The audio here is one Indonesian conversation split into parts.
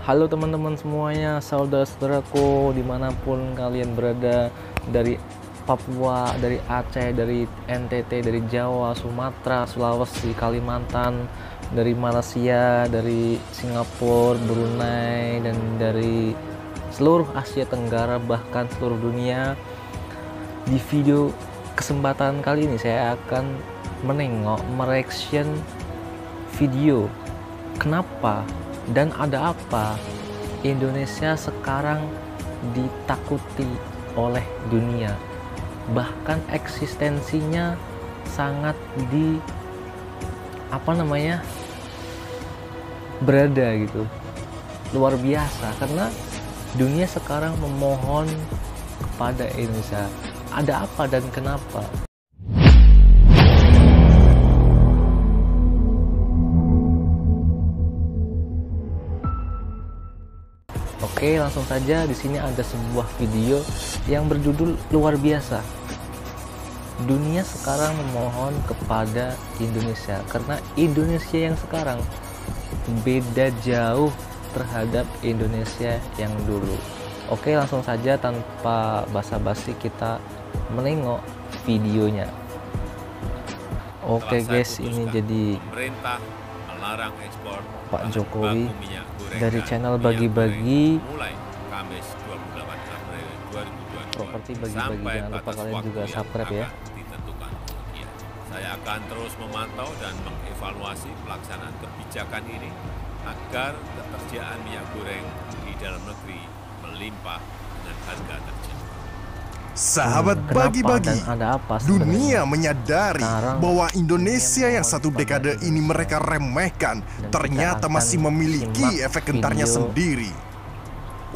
Halo teman-teman semuanya, saudara-saudaraku dimanapun kalian berada, dari Papua, dari Aceh, dari NTT, dari Jawa, Sumatera, Sulawesi, Kalimantan, dari Malaysia, dari Singapura, Brunei, dan dari seluruh Asia Tenggara, bahkan seluruh dunia. Di video kesempatan kali ini saya akan mereaction video kenapa dan ada apa Indonesia sekarang ditakuti oleh dunia, bahkan eksistensinya sangat berada gitu, luar biasa, karena dunia sekarang memohon kepada Indonesia. Ada apa dan kenapa? Oke, langsung saja. Di sini ada sebuah video yang berjudul luar biasa. Dunia sekarang memohon kepada Indonesia karena Indonesia yang sekarang beda jauh terhadap Indonesia yang dulu. Oke, langsung saja tanpa basa-basi kita menengok videonya. Oke guys, ini jadi pemerintah melarang ekspor Pak Jokowi minyak goreng dari dan channel minyak bagi-bagi goreng mulai Kamis 28 April 2022 properti, bagi-bagi. sampai Jangan lupa batas kalian waktu juga yang subscribe ya. akan ditentukan. Saya akan terus memantau dan mengevaluasi pelaksanaan kebijakan ini agar ketersediaan minyak goreng di dalam negeri melimpah dengan harga terjangkau. Sahabat Kenapa bagi-bagi, dan ada apa dunia sebenarnya? menyadari Sekarang bahwa Indonesia dunia yang satu mohon dekade kepada ini Indonesia. mereka remehkan Dan ternyata kita akan masih memiliki simak efek gentarnya video sendiri.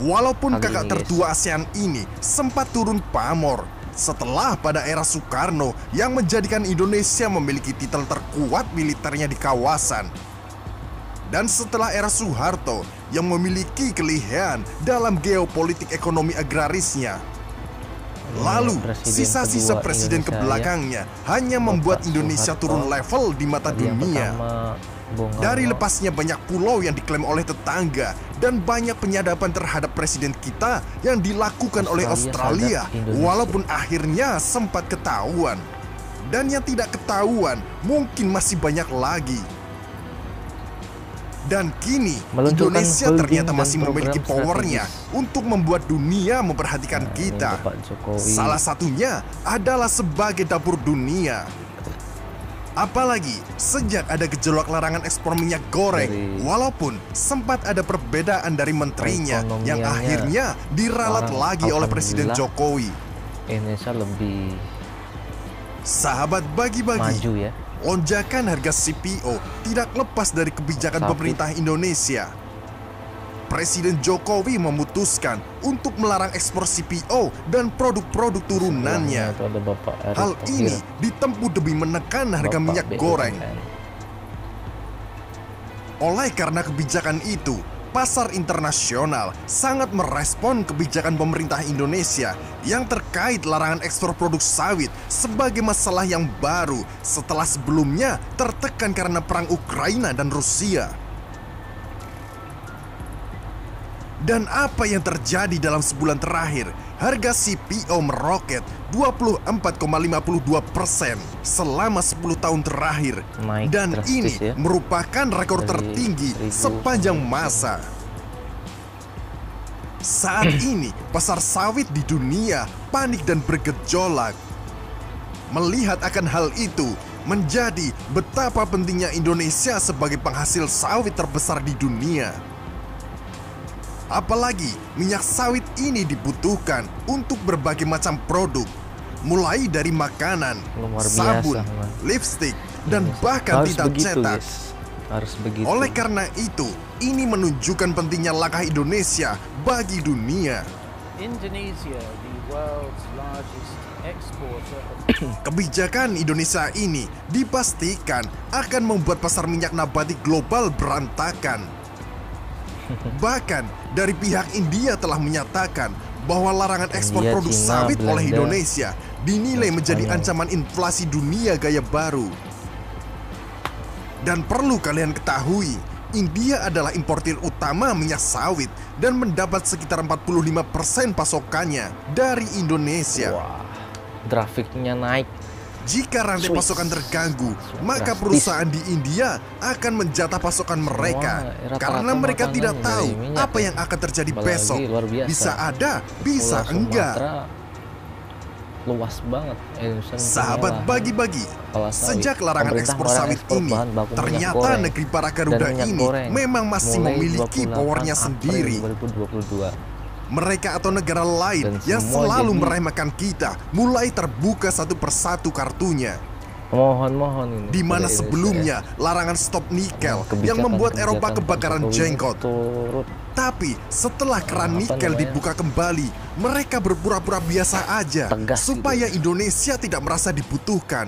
Walaupun kali kakak ini, guys. tertua ASEAN ini sempat turun pamor setelah pada era Soekarno yang menjadikan Indonesia memiliki titel terkuat militernya di kawasan. Dan setelah era Soeharto yang memiliki kelihaan dalam geopolitik ekonomi agrarisnya. Lalu, sisa-sisa presiden kebelakangnya hanya membuat Indonesia turun level di mata dunia. Dari lepasnya banyak pulau yang diklaim oleh tetangga dan banyak penyadapan terhadap presiden kita yang dilakukan oleh Australia, walaupun akhirnya sempat ketahuan. Dan yang tidak ketahuan mungkin masih banyak lagi. Dan kini Indonesia ternyata masih memiliki powernya untuk membuat dunia memperhatikan kita. Salah satunya adalah sebagai dapur dunia. Apalagi sejak ada gejolak larangan ekspor minyak goreng, walaupun sempat ada perbedaan dari menterinya yang akhirnya diralat lagi oleh Presiden Jokowi. Indonesia lebih Sahabat bagi-bagi, maju ya. lonjakan harga CPO tidak lepas dari kebijakan pemerintah Indonesia. Presiden Jokowi memutuskan untuk melarang ekspor CPO dan produk-produk turunannya. Hal ini ditempuh demi menekan harga minyak goreng. Oleh karena kebijakan itu, pasar internasional sangat merespon kebijakan pemerintah Indonesia yang terkait larangan ekspor produk sawit sebagai masalah yang baru setelah sebelumnya tertekan karena perang Ukraina dan Rusia. Dan apa yang terjadi dalam sebulan terakhir? Harga CPO meroket 24,52% selama 10 tahun terakhir. Dan ini merupakan rekor tertinggi sepanjang masa. Saat ini pasar sawit di dunia panik dan bergejolak. Melihat akan hal itu menjadi betapa pentingnya Indonesia sebagai penghasil sawit terbesar di dunia. Apalagi minyak sawit ini dibutuhkan untuk berbagai macam produk, mulai dari makanan, sabun, lipstik, dan bahkan tinta cetak. Harus begitu. Oleh karena itu, ini menunjukkan pentingnya langkah Indonesia bagi dunia. Indonesia, the world's largest exporter of Kebijakan Indonesia ini dipastikan akan membuat pasar minyak nabati global berantakan. Bahkan dari pihak India telah menyatakan bahwa larangan ekspor produk sawit oleh Indonesia dinilai menjadi ancaman inflasi dunia gaya baru. Dan perlu kalian ketahui, India adalah importir utama minyak sawit dan mendapat sekitar 45% pasokannya dari Indonesia. Wah, grafiknya naik. Jika rantai Swiss. pasokan terganggu, maka Drastis. perusahaan di India akan menjatah pasokan mereka rata-rata karena mereka tidak makanannya tahu dari minyak apa ya. yang akan terjadi Apalagi besok. luar biasa. Bisa ada, bisa Pulau enggak. Sumatera luas banget. Indonesia Sahabat punya lahan bagi-bagi, kepala sawit. sejak larangan Pemerintah ekspor melarang sawit ekspor ini, bahan baku minyak ternyata goreng negeri para dan Garuda minyak ini goreng memang masih mulai memiliki 28 powernya April sendiri. 2022. Mereka atau negara lain Dan yang semua selalu jadi- meremehkan kita mulai terbuka satu persatu kartunya. Mohon ini Di mana pada Indonesia sebelumnya larangan stop nikel ya. yang membuat Eropa Kebijakan kebakaran Pak Jokowi jenggot. turut. Tapi setelah keran Apa nikel namanya? dibuka kembali, mereka berpura-pura biasa aja Tegas supaya gitu. Indonesia tidak merasa dibutuhkan.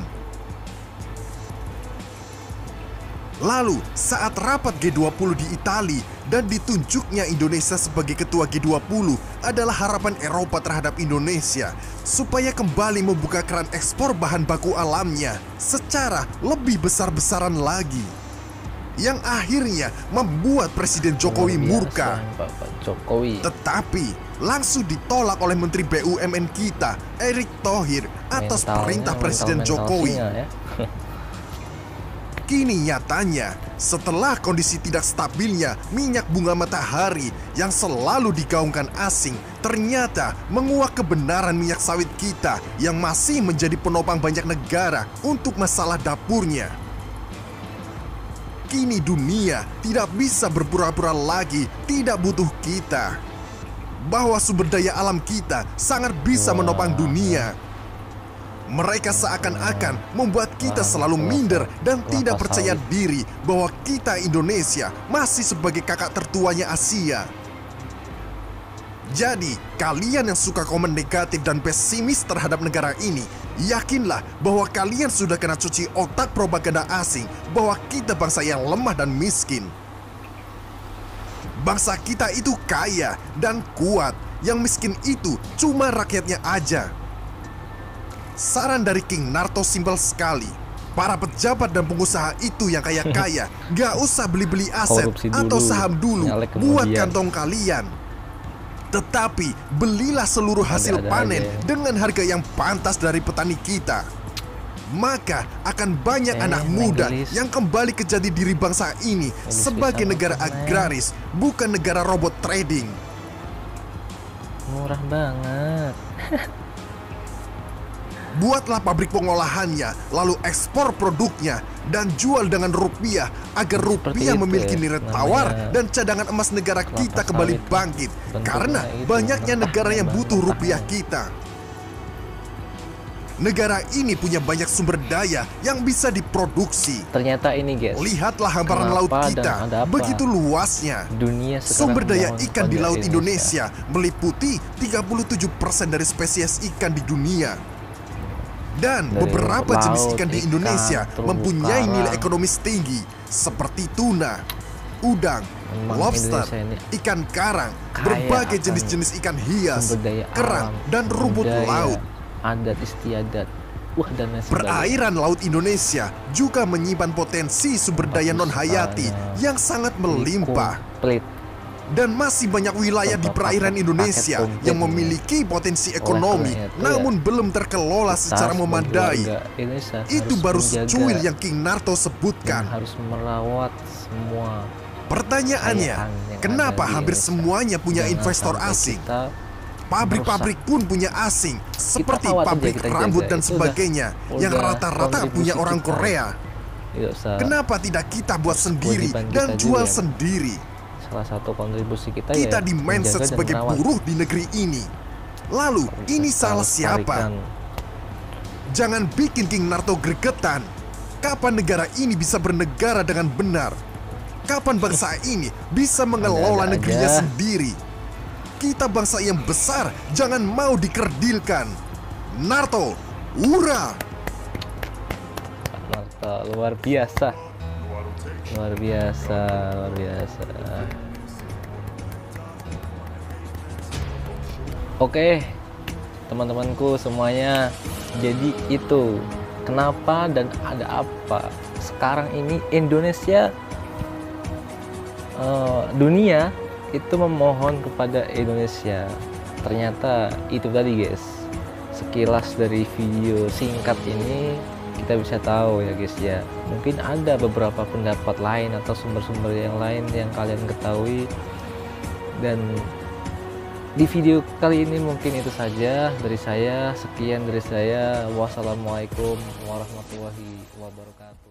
Lalu, saat rapat G20 di Italia dan ditunjuknya Indonesia sebagai ketua G20 adalah harapan Eropa terhadap Indonesia supaya kembali membuka keran ekspor bahan baku alamnya secara lebih besar-besaran lagi. Yang akhirnya membuat Presiden Jokowi Luar biasa, murka. Bapak Jokowi. Tetapi langsung ditolak oleh Menteri BUMN kita, Erick Thohir, atas perintah Presiden Jokowi. Ya. Kini nyatanya, setelah kondisi tidak stabilnya minyak bunga matahari yang selalu digaungkan asing, ternyata menguak kebenaran minyak sawit kita yang masih menjadi penopang banyak negara untuk masalah dapurnya. Kini dunia tidak bisa berpura-pura lagi tidak butuh kita. Bahwa sumber daya alam kita sangat bisa menopang dunia. Mereka seakan-akan membuat kita selalu minder dan tidak percaya diri bahwa kita Indonesia masih sebagai kakak tertuanya Asia. Jadi, kalian yang suka komen negatif dan pesimis terhadap negara ini, yakinlah bahwa kalian sudah kena cuci otak propaganda asing bahwa kita bangsa yang lemah dan miskin. Bangsa kita itu kaya dan kuat, yang miskin itu cuma rakyatnya aja. Saran dari King Narto simpel sekali. Para pejabat dan pengusaha itu yang kaya-kaya gak usah beli-beli aset Korupsi atau dulu, saham dulu nyalek buat kemudian. kantong kalian. Tetapi belilah seluruh hasil Ada-ada panen aja ya. dengan harga yang pantas dari petani kita. Maka akan banyak anak Neng muda gelis. yang kembali ke jati diri bangsa ini Gelis sebagai pisan negara apa, Neng? agraris, bukan negara robot trading. Murah banget. Buatlah pabrik pengolahannya, lalu ekspor produknya, dan jual dengan rupiah agar Seperti rupiah itu memiliki ya, nilai namanya tawar dan cadangan emas negara kelapa kita kembali sawit. bangkit. Bentuknya Karena itu, banyaknya negara yang mentah-mentah. butuh rupiah kita. Negara ini punya banyak sumber daya yang bisa diproduksi. Ternyata ini guys, Lihatlah hamparan Kenapa laut dan kita, ada apa? begitu luasnya. dunia sekarang Sumber daya memohon ikan di kepada laut Indonesia meliputi 37% dari spesies ikan di dunia. Dan Dari beberapa laut, jenis ikan di ikan, Indonesia terumbu mempunyai karang. nilai ekonomis tinggi seperti tuna, udang, Memang lobster, Indonesia ini ikan karang, kaya berbagai akan jenis-jenis ikan hias, sumber daya kerang, alam, dan rumput budaya, laut. adat istiadat, dan lain sebagainya. Perairan laut Indonesia juga menyimpan potensi sumber daya Bagus non-hayati sekali. yang sangat melimpah. Komplit. Dan masih banyak wilayah di Beberapa perairan paket Indonesia komplit yang ini. memiliki potensi Oleh ekonomi, karena itu namun ya, belum terkelola Kita secara sebagai memadai. warga Indonesia Itu harus baru menjaga secuil yang King Narto dan sebutkan. harus merawat semua Pertanyaannya, kekayaan yang kenapa ada di hampir Indonesia. semuanya punya Jangan investor sampai asing? kita Pabrik-pabrik pun punya asing, seperti rawat aja, pabrik kita rambut jaga. dan Itu sebagainya, yang udah rata-rata punya kontribusi orang kita. Korea. tidak usah. Kenapa tidak kita buat sendiri kewajiban dan kita jual juga. sdiiri? Salah satu kontribusi kita, Kita ya di mindset menjaga dan sebagai merawat. buruh di negeri ini. Lalu, ini salah siapa? Melestarikan. Jangan bikin King Narto gregetan. Kapan negara ini bisa bernegara dengan benar? Kapan bangsa ini bisa mengelola Ada-ada negerinya aja. sendiri? Kita bangsa yang besar, jangan mau dikerdilkan. Narto, ura! Narto, luar biasa. Luar biasa, luar biasa. Oke, teman-temanku semuanya. Jadi itu kenapa dan ada apa sekarang ini Indonesia dunia itu memohon kepada Indonesia. Ternyata itu tadi guys, sekilas dari video singkat ini kita bisa tahu ya guys ya, mungkin ada beberapa pendapat lain atau sumber-sumber yang lain yang kalian ketahui. Dan di video kali ini mungkin itu saja dari saya. Sekian dari saya. Wassalamualaikum warahmatullahi wabarakatuh.